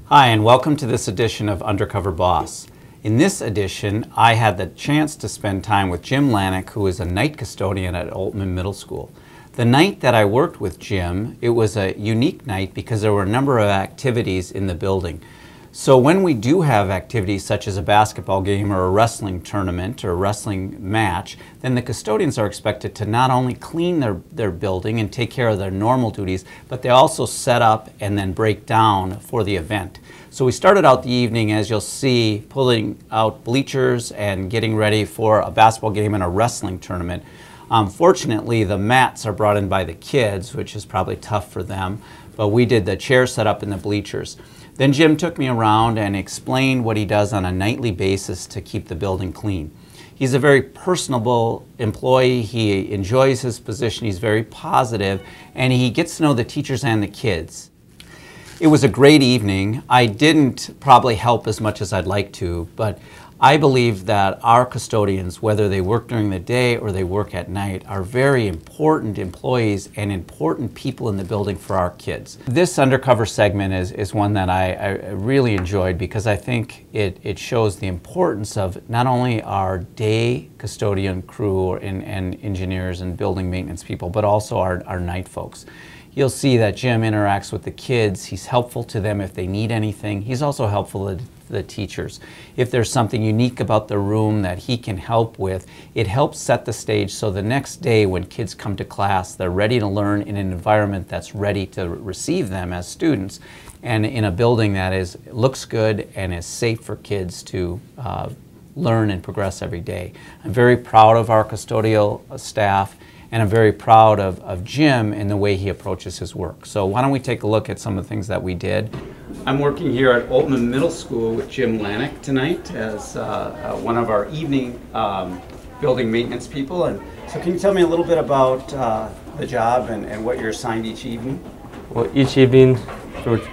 Hi, and welcome to this edition of Undercover Boss. In this edition, I had the chance to spend time with Jim Lanik, who is a night custodian at Oltman Middle School. The night that I worked with Jim, it was a unique night because there were a number of activities in the building. So when we do have activities such as a basketball game or a wrestling tournament or a wrestling match, then the custodians are expected to not only clean their building and take care of their normal duties, but they also set up and then break down for the event. So we started out the evening, as you'll see, pulling out bleachers and getting ready for a basketball game and a wrestling tournament. Fortunately, the mats are brought in by the kids, which is probably tough for them, but we did the chair setup and the bleachers. Then Jim took me around and explained what he does on a nightly basis to keep the building clean. He's a very personable employee. He enjoys his position. He's very positive, and he gets to know the teachers and the kids. It was a great evening. I didn't probably help as much as I'd like to, but I believe that our custodians, whether they work during the day or they work at night, are very important employees and important people in the building for our kids. This undercover segment is one that I really enjoyed because I think it shows the importance of not only our day custodian crew and engineers and building maintenance people, but also our night folks. You'll see that Jim interacts with the kids. He's helpful to them if they need anything. He's also helpful to the teachers. If there's something unique about the room that he can help with, it helps set the stage so the next day when kids come to class, they're ready to learn in an environment that's ready to receive them as students and in a building that looks good and is safe for kids to learn and progress every day. I'm very proud of our custodial staff, and I'm very proud of Jim in the way he approaches his work. So why don't we take a look at some of the things that we did. I'm working here at Oltman Middle School with Jim Lanik tonight as one of our evening building maintenance people. And so can you tell me a little bit about the job and what you're assigned each evening? Well, each evening you would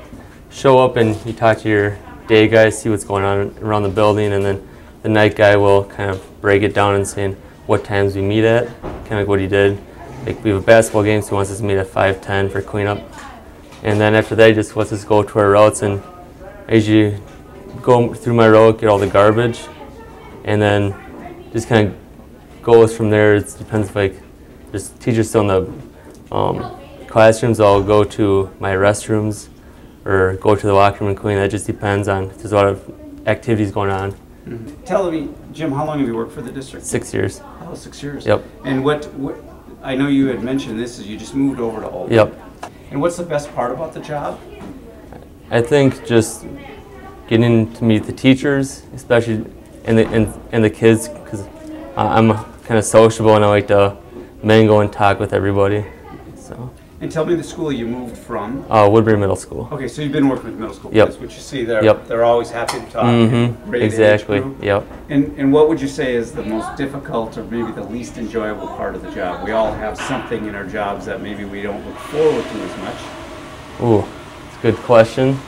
show up and you talk to your day guys, see what's going on around the building, and then the night guy will kind of break it down and saying what times we meet at, kind of like what he did. Like we have a basketball game, so he wants us to meet at 5:10 for cleanup. And then after that, he just lets us go to our routes, and I usually go through my route, get all the garbage, and then just kind of goes from there. It depends if like there's teachers still in the classrooms, I'll go to my restrooms or go to the locker room and clean. That just depends on if there's a lot of activities going on. Mm-hmm. Tell me, Jim, how long have you worked for the district? 6 years. Oh, 6 years. Yep. And what I know you had mentioned this is you just moved over to Oltman. Yep. And what's the best part about the job? I think just getting to meet the teachers, especially and the kids, because I'm kind of sociable and I like to mingle and talk with everybody. So. And tell me the school you moved from. Woodbury Middle School. Okay, so you've been working with middle school Yep. kids, which you see there. Yep. They're always happy to talk. Mm-hmm. Exactly. Yep. And what would you say is the most difficult or maybe the least enjoyable part of the job? We all have something in our jobs that maybe we don't look forward to as much. Ooh, that's a good question.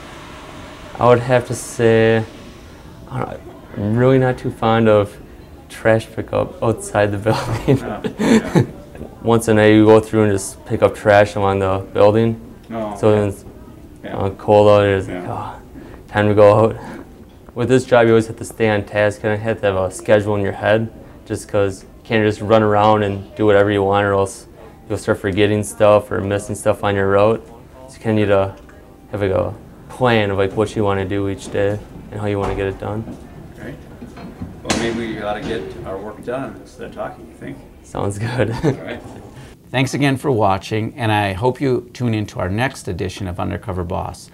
I would have to say I'm really not too fond of trash pickup outside the building. Yeah. Once a night you go through and just pick up trash along the building. Oh, so then it's cold out, it's like, oh, time to go out. With this job you always have to stay on task and you have to have a schedule in your head just because you can't just run around and do whatever you want or else you'll start forgetting stuff or missing stuff on your route. So you kind of need to have like a plan of like what you want to do each day and how you want to get it done. Great. Well, maybe we ought to get our work done instead of talking, you think? Sounds good. All right. Thanks again for watching, and I hope you tune in to our next edition of Undercover Boss.